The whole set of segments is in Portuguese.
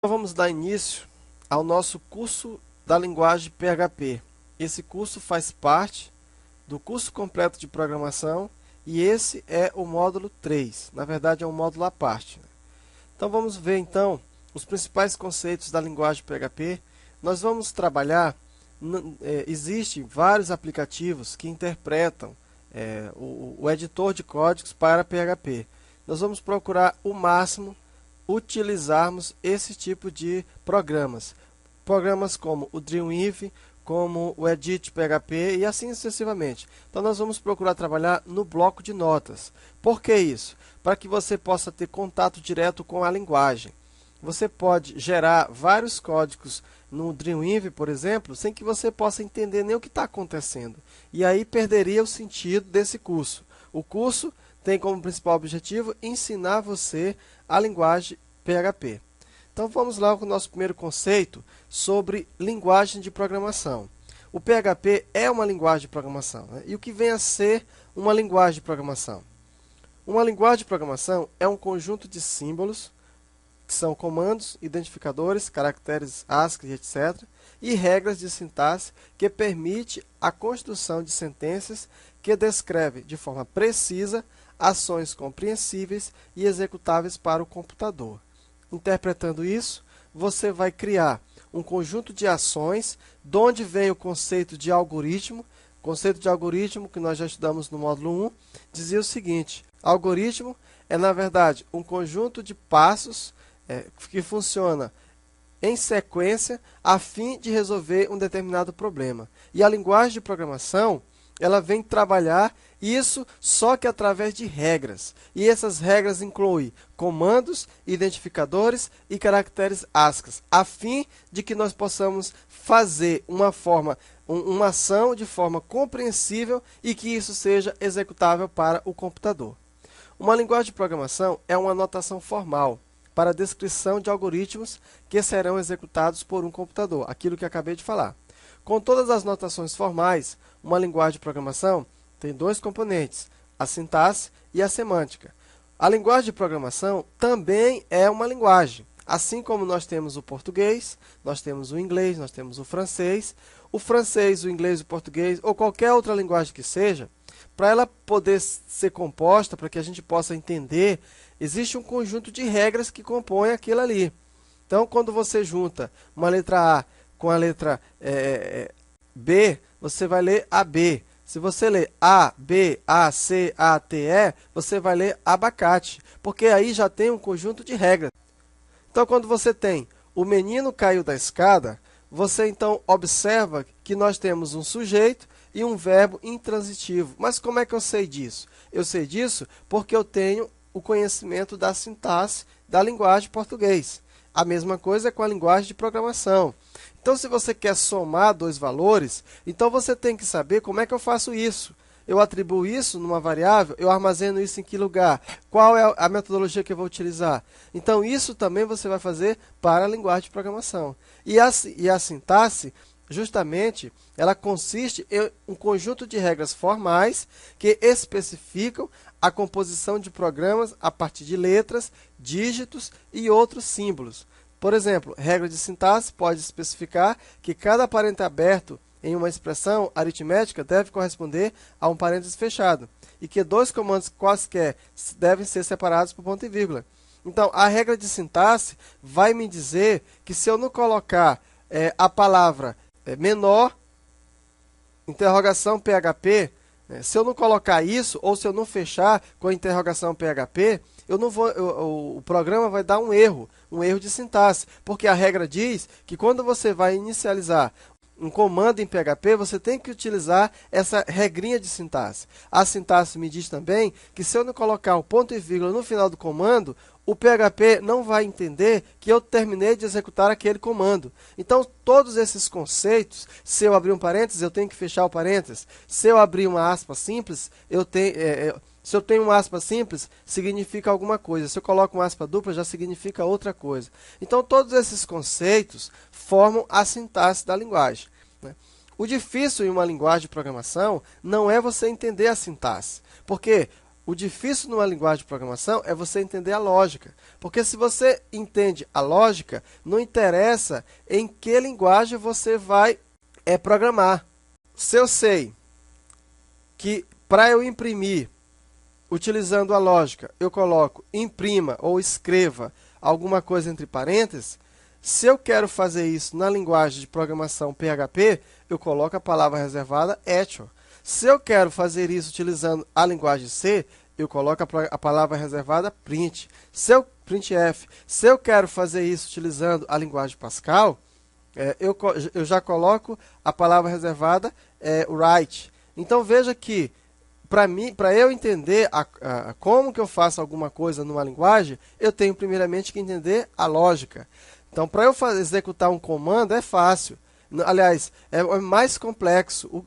Então, vamos dar início ao nosso curso da linguagem PHP. Esse curso faz parte do curso completo de programação e esse é o módulo 3. Na verdade, é um módulo à parte. Então, vamos ver então os principais conceitos da linguagem PHP. Nós vamos trabalhar, existem vários aplicativos que interpretam o editor de códigos para PHP. Nós vamos procurar o máximo utilizarmos esse tipo de programas. Programas como o Dreamweaver, como o Edit PHP e assim sucessivamente. Então nós vamos procurar trabalhar no bloco de notas. Por que isso? Para que você possa ter contato direto com a linguagem. Você pode gerar vários códigos no Dreamweaver, por exemplo, sem que você possa entender nem o que está acontecendo. E aí perderia o sentido desse curso. O curso tem como principal objetivo ensinar você a linguagem PHP. Então vamos lá com o nosso primeiro conceito sobre linguagem de programação. O PHP é uma linguagem de programação, né? E o que vem a ser uma linguagem de programação? Uma linguagem de programação é um conjunto de símbolos, que são comandos, identificadores, caracteres ASCII, etc., e regras de sintaxe que permite a construção de sentenças que descreve de forma precisa ações compreensíveis e executáveis para o computador. Interpretando isso, você vai criar um conjunto de ações, de onde vem o conceito de algoritmo. O conceito de algoritmo, que nós já estudamos no módulo 1, dizia o seguinte: algoritmo é, na verdade, um conjunto de passos que funciona em sequência a fim de resolver um determinado problema. E a linguagem de programação, ela vem trabalhar isso só que através de regras. E essas regras incluem comandos, identificadores e caracteres ASCII, a fim de que nós possamos fazer uma ação de forma compreensível e que isso seja executável para o computador. Uma linguagem de programação é uma notação formal para a descrição de algoritmos que serão executados por um computador, aquilo que acabei de falar. Com todas as notações formais, uma linguagem de programação tem dois componentes, a sintaxe e a semântica. A linguagem de programação também é uma linguagem. Assim como nós temos o português, nós temos o inglês, nós temos o francês, o inglês, o português ou qualquer outra linguagem que seja, para ela poder ser composta, para que a gente possa entender, existe um conjunto de regras que compõem aquilo ali. Então, quando você junta uma letra A com a letra B, você vai ler AB. Se você ler A, B, A, C, A, T, E, você vai ler abacate, porque aí já tem um conjunto de regras. Então, quando você tem o menino caiu da escada, você então observa que nós temos um sujeito e um verbo intransitivo. Mas como é que eu sei disso? Eu sei disso porque eu tenho o conhecimento da sintaxe da linguagem português. A mesma coisa com a linguagem de programação. Então, se você quer somar dois valores, então você tem que saber como é que eu faço isso. Eu atribuo isso numa variável, eu armazeno isso em que lugar? Qual é a metodologia que eu vou utilizar? Então, isso também você vai fazer para a linguagem de programação. E a sintaxe, justamente, ela consiste em um conjunto de regras formais que especificam a composição de programas a partir de letras, dígitos e outros símbolos. Por exemplo, regra de sintaxe pode especificar que cada parênteses aberto em uma expressão aritmética deve corresponder a um parênteses fechado e que dois comandos quaisquer devem ser separados por ponto e vírgula. Então, a regra de sintaxe vai me dizer que se eu não colocar a palavra menor, interrogação PHP, se eu não colocar isso, ou se eu não fechar com a interrogação PHP, o programa vai dar um erro de sintaxe, porque a regra diz que quando você vai inicializar um comando em PHP, você tem que utilizar essa regrinha de sintaxe. A sintaxe me diz também que se eu não colocar o ponto e vírgula no final do comando, o PHP não vai entender que eu terminei de executar aquele comando. Então, todos esses conceitos, se eu abrir um parênteses, eu tenho que fechar o parênteses. Se eu abrir uma aspa simples, se eu tenho uma aspa simples, significa alguma coisa. Se eu coloco uma aspa dupla, já significa outra coisa. Então, todos esses conceitos formam a sintaxe da linguagem, né? O difícil em uma linguagem de programação não é você entender a sintaxe, porque O difícil numa linguagem de programação é você entender a lógica. Porque se você entende a lógica, não interessa em que linguagem você vai programar. Se eu sei que para eu imprimir, utilizando a lógica, eu coloco imprima ou escreva alguma coisa entre parênteses, se eu quero fazer isso na linguagem de programação PHP, eu coloco a palavra reservada actual. Se eu quero fazer isso utilizando a linguagem C, eu coloco a palavra reservada print. Printf. Se eu quero fazer isso utilizando a linguagem Pascal, eu já coloco a palavra reservada write. Então veja que para eu entender como que eu faço alguma coisa numa linguagem, eu tenho primeiramente que entender a lógica. Então, para eu executar um comando é fácil. Aliás, é mais complexo.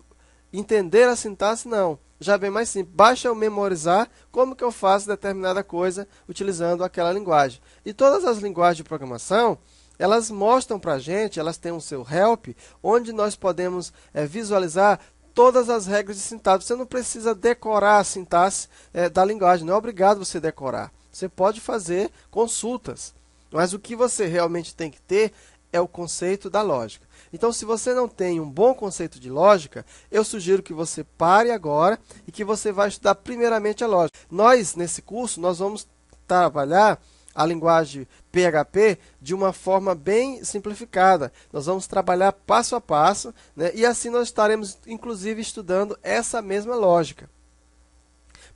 Entender a sintaxe, não. Já é bem mais simples. Basta eu memorizar como que eu faço determinada coisa utilizando aquela linguagem. E todas as linguagens de programação, elas mostram para a gente, elas têm o seu help, onde nós podemos visualizar todas as regras de sintaxe. Você não precisa decorar a sintaxe da linguagem, não é obrigado você decorar. Você pode fazer consultas, mas o que você realmente tem que ter é o conceito da lógica. Então, se você não tem um bom conceito de lógica, eu sugiro que você pare agora e que você vai estudar primeiramente a lógica. Nós, nesse curso, nós vamos trabalhar a linguagem PHP de uma forma bem simplificada. Nós vamos trabalhar passo a passo, né? E assim nós estaremos, inclusive, estudando essa mesma lógica,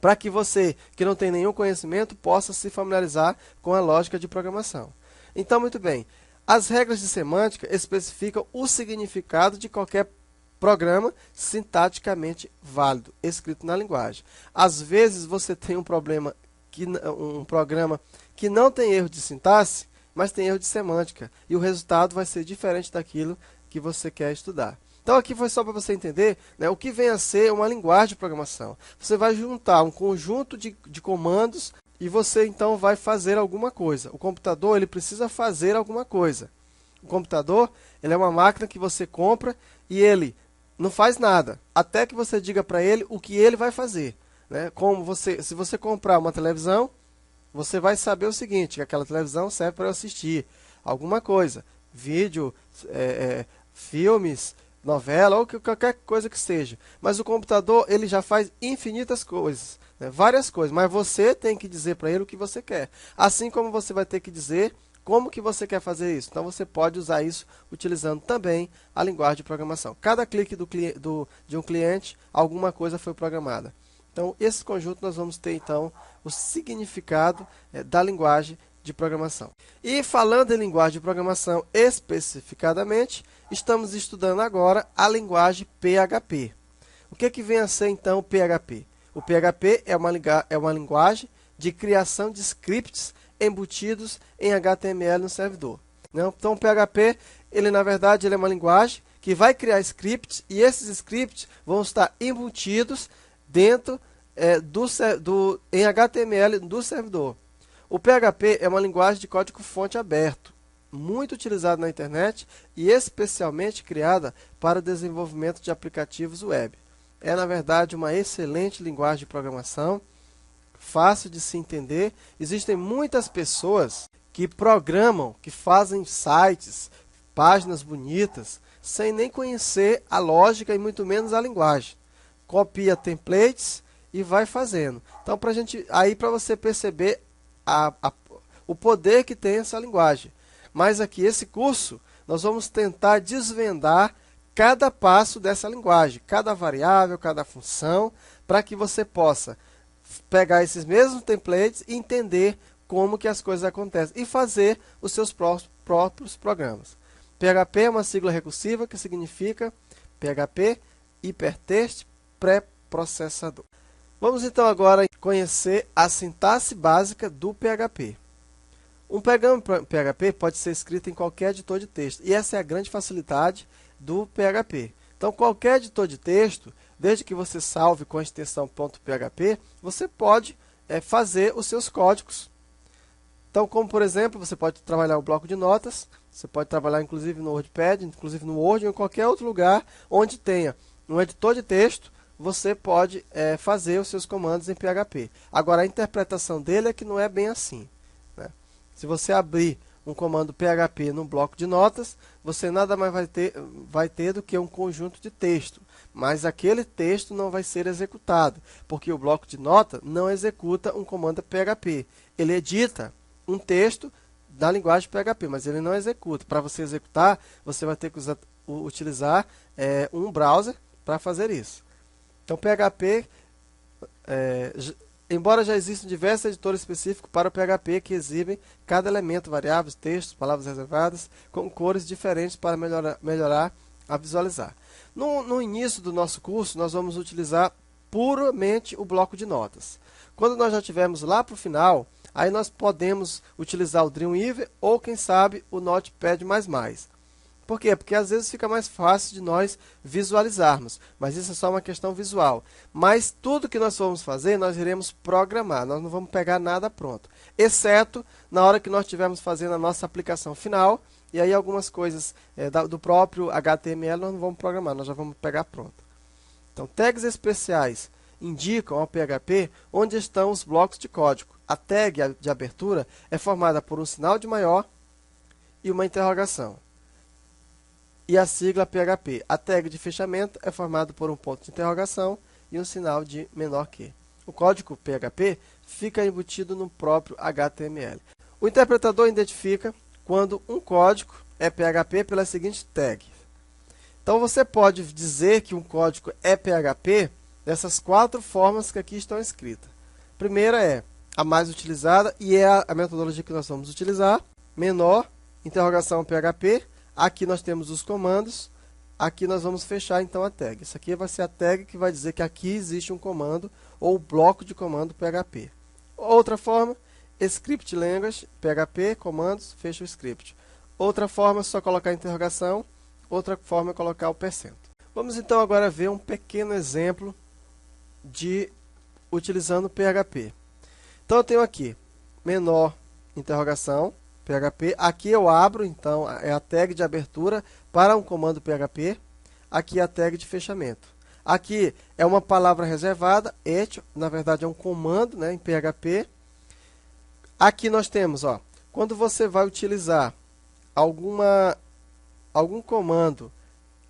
para que você, que não tem nenhum conhecimento, possa se familiarizar com a lógica de programação. Então, muito bem. As regras de semântica especificam o significado de qualquer programa sintaticamente válido, escrito na linguagem. Às vezes você tem um programa que não tem erro de sintaxe, mas tem erro de semântica, e o resultado vai ser diferente daquilo que você quer estudar. Então aqui foi só para você entender, né, o que vem a ser uma linguagem de programação. Você vai juntar um conjunto de comandos e você então vai fazer alguma coisa. O computador ele precisa fazer alguma coisa. O computador ele é uma máquina que você compra e ele não faz nada, até que você diga para ele o que ele vai fazer. Né? Se você comprar uma televisão, você vai saber o seguinte, que aquela televisão serve para eu assistir alguma coisa, vídeo, filmes, novela ou qualquer coisa que seja. Mas o computador ele já faz infinitas coisas, né? Várias coisas, mas você tem que dizer para ele o que você quer. Assim como você vai ter que dizer como que você quer fazer isso. Então você pode usar isso utilizando também a linguagem de programação. Cada clique de um cliente, alguma coisa foi programada. Então, esse conjunto nós vamos ter, então, o significado da linguagem de programação. E falando em linguagem de programação especificadamente, estamos estudando agora a linguagem PHP. O que vem a ser, então, o PHP? O PHP é uma linguagem de criação de scripts embutidos em HTML no servidor. Então, o PHP, na verdade, ele é uma linguagem que vai criar scripts, e esses scripts vão estar embutidos dentro em HTML do servidor. O PHP é uma linguagem de código-fonte aberto, muito utilizada na internet e especialmente criada para o desenvolvimento de aplicativos web. É, na verdade, uma excelente linguagem de programação, fácil de se entender. Existem muitas pessoas que programam, que fazem sites, páginas bonitas, sem nem conhecer a lógica e muito menos a linguagem. Copia templates e vai fazendo. Então, para você perceber o poder que tem essa linguagem. Mas aqui, esse curso, nós vamos tentar desvendar cada passo dessa linguagem, cada variável, cada função, para que você possa pegar esses mesmos templates e entender como que as coisas acontecem e fazer os seus próprios programas. PHP é uma sigla recursiva que significa PHP Hypertext Pré-processador. Vamos então agora conhecer a sintaxe básica do PHP. Um programa PHP pode ser escrito em qualquer editor de texto, e essa é a grande facilidade do PHP. Então, qualquer editor de texto, desde que você salve com a extensão .php, você pode fazer os seus códigos. Então, como por exemplo, você pode trabalhar o bloco de notas, você pode trabalhar inclusive no WordPad, inclusive no Word ou em qualquer outro lugar onde tenha um editor de texto. você pode fazer os seus comandos em PHP. Agora, a interpretação dele é que não é bem assim, né? Se você abrir um comando PHP no bloco de notas, você nada mais vai ter do que um conjunto de texto. Mas aquele texto não vai ser executado, porque o bloco de nota não executa um comando PHP. Ele edita um texto da linguagem PHP, mas ele não executa. Para você executar, você vai ter que utilizar um browser para fazer isso. Então, PHP, embora já existam diversos editores específicos para o PHP que exibem cada elemento, variáveis, textos, palavras reservadas, com cores diferentes para melhorar a visualizar. No início do nosso curso, nós vamos utilizar puramente o bloco de notas. Quando nós já estivermos lá para o final, aí nós podemos utilizar o Dreamweaver ou, quem sabe, o Notepad++. Por quê? Porque às vezes fica mais fácil de nós visualizarmos, mas isso é só uma questão visual. Mas tudo que nós vamos fazer, nós iremos programar, nós não vamos pegar nada pronto, exceto na hora que nós estivermos fazendo a nossa aplicação final, e aí algumas coisas do próprio HTML nós não vamos programar, nós já vamos pegar pronto. Então, tags especiais indicam ao PHP onde estão os blocos de código. A tag de abertura é formada por um sinal de maior e uma interrogação, e a sigla PHP. A tag de fechamento é formada por um ponto de interrogação e um sinal de menor que. O código PHP fica embutido no próprio HTML. O interpretador identifica quando um código é PHP pela seguinte tag. Então, você pode dizer que um código é PHP dessas 4 formas que aqui estão escritas. A primeira é a mais utilizada e é a metodologia que nós vamos utilizar. Menor, interrogação PHP. Aqui nós temos os comandos, aqui nós vamos fechar então a tag. Isso aqui vai ser a tag que vai dizer que aqui existe um comando ou bloco de comando PHP. Outra forma, script language, PHP, comandos, fecha o script. Outra forma, só colocar interrogação. Outra forma é colocar o %. Vamos então agora ver um pequeno exemplo de utilizando PHP. Então eu tenho aqui menor, interrogação, PHP. Aqui eu abro, então, é a tag de abertura para um comando PHP. Aqui é a tag de fechamento. Aqui é uma palavra reservada, et, na verdade é um comando, né, em PHP. Aqui nós temos, quando você vai utilizar algum comando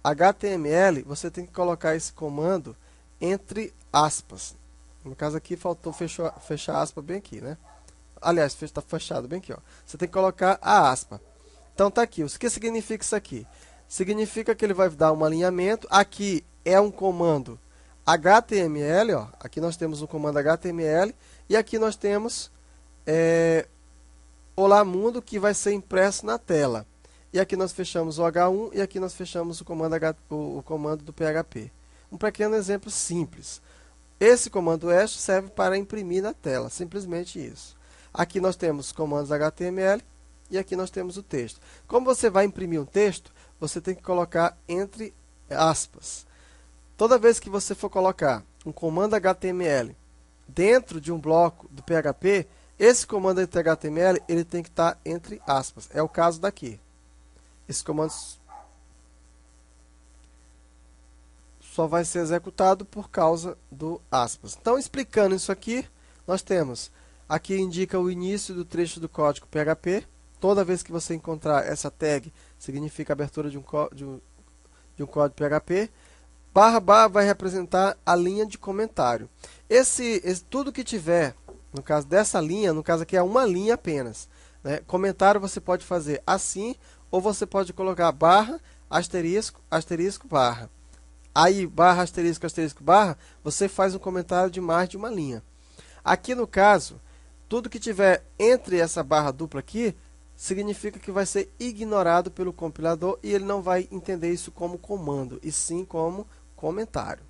HTML, você tem que colocar esse comando entre aspas. No caso aqui faltou fechar aspas bem aqui, né? Aliás, está fechado bem aqui, Você tem que colocar a aspa. Então, está aqui. O que significa isso aqui? Significa que ele vai dar um alinhamento. Aqui é um comando HTML, Aqui nós temos um comando HTML. E aqui nós temos Olá Mundo, que vai ser impresso na tela. E aqui nós fechamos o H1 e aqui nós fechamos o comando do PHP. Um pequeno exemplo simples. Esse comando EST serve para imprimir na tela. Simplesmente isso. Aqui nós temos comandos HTML e aqui nós temos o texto. Como você vai imprimir um texto, você tem que colocar entre aspas. Toda vez que você for colocar um comando HTML dentro de um bloco do PHP, esse comando entre HTML ele tem que estar entre aspas. É o caso daqui. Esse comando só vai ser executado por causa do aspas. Então, explicando isso aqui, nós temos... Aqui indica o início do trecho do código PHP. Toda vez que você encontrar essa tag, significa a abertura de um código PHP. // vai representar a linha de comentário. Tudo que tiver, no caso dessa linha, no caso aqui é uma linha apenas, né? Comentário você pode fazer assim, ou você pode colocar barra, asterisco, asterisco, barra. Aí, barra, asterisco, asterisco, barra, você faz um comentário de mais de uma linha. Aqui no caso... Tudo que tiver entre essa barra dupla aqui, significa que vai ser ignorado pelo compilador e ele não vai entender isso como comando, e sim como comentário.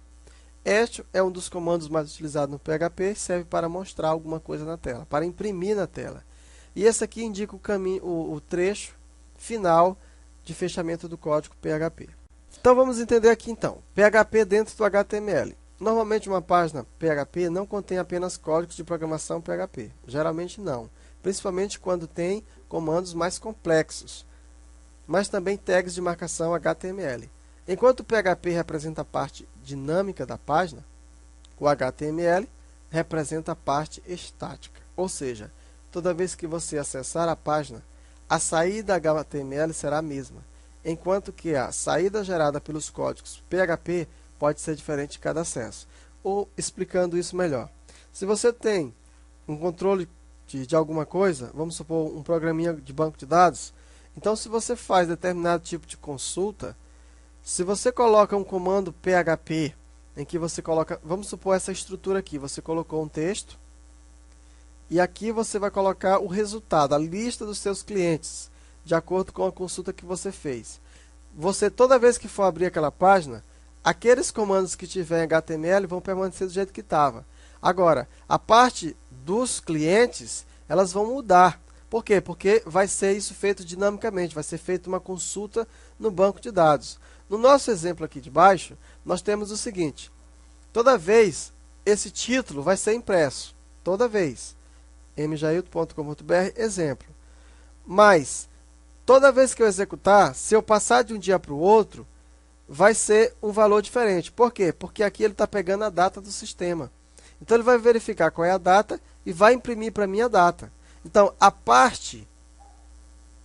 Este é um dos comandos mais utilizados no PHP, serve para mostrar alguma coisa na tela, para imprimir na tela. E esse aqui indica o caminho, o trecho final de fechamento do código PHP. Então vamos entender aqui então, PHP dentro do HTML. Normalmente uma página PHP não contém apenas códigos de programação PHP. Geralmente não, principalmente quando tem comandos mais complexos, mas também tags de marcação HTML. Enquanto o PHP representa a parte dinâmica da página, o HTML representa a parte estática. Ou seja, toda vez que você acessar a página, a saída HTML será a mesma, enquanto que a saída gerada pelos códigos PHP pode ser diferente de cada acesso. Ou, explicando isso melhor, se você tem um controle de alguma coisa, vamos supor um programinha de banco de dados, então se você faz determinado tipo de consulta, se você coloca um comando PHP, em que você coloca, vamos supor essa estrutura aqui, você colocou um texto, e aqui você vai colocar o resultado, a lista dos seus clientes, de acordo com a consulta que você fez. Você, toda vez que for abrir aquela página, aqueles comandos que tiver em HTML vão permanecer do jeito que estava. Agora, a parte dos clientes, elas vão mudar. Por quê? Porque vai ser isso feito dinamicamente, vai ser feita uma consulta no banco de dados. No nosso exemplo aqui de baixo, nós temos o seguinte: toda vez esse título vai ser impresso, toda vez. mjailton.com.br, exemplo. Mas, toda vez que eu executar, se eu passar de um dia para o outro, vai ser um valor diferente. Por quê? Porque aqui ele está pegando a data do sistema. Então, ele vai verificar qual é a data e vai imprimir para mim a data. Então, a parte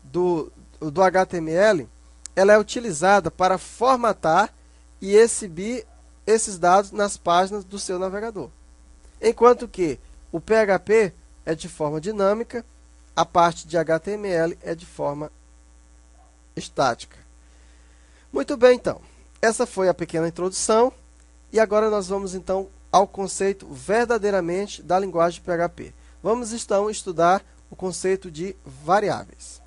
do HTML, ela é utilizada para formatar e exibir esses dados nas páginas do seu navegador. Enquanto que o PHP é de forma dinâmica, a parte de HTML é de forma estática. Muito bem, então. Essa foi a pequena introdução e agora nós vamos então ao conceito verdadeiramente da linguagem PHP. Vamos então estudar o conceito de variáveis.